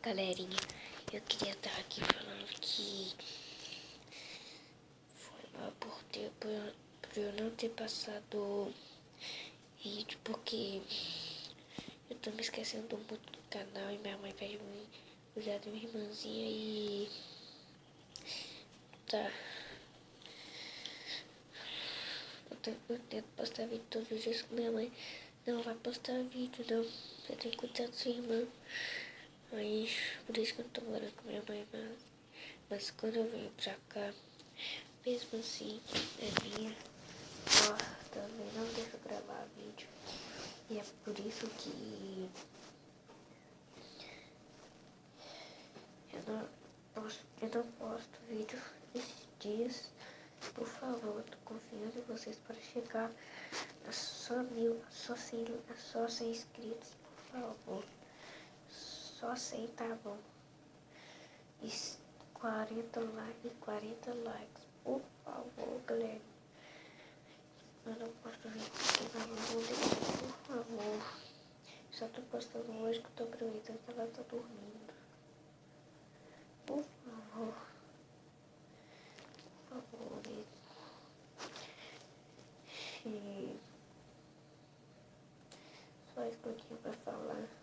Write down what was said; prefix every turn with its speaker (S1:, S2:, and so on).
S1: Galerinha, eu queria estar aqui falando que foi mal por eu não ter passado vídeo, porque eu tô me esquecendo muito do canal e minha mãe pede me usar da minha irmãzinha e tá. Eu tento postar vídeo todos os dias com minha mãe. Não vai postar vídeo não, você tem que cuidar da sua irmã. Aí, por isso que eu não tô morando com minha mãe, mas quando eu venho pra cá, mesmo assim, é minha, ó, também não deixo gravar vídeo. E é por isso que eu não posto vídeo esses dias. Por favor, eu tô confiando em vocês para chegar a só 100 inscritos, por favor. Só 100 tá bom. E 40 likes, por favor, galera. Eu não posto vídeo porque minha mãe não deixa, por favor. Só tô postando hoje que eu tô aproveitando que ela tá dormindo. Por favor. Por favor. E só isso que eu tinha pra falar.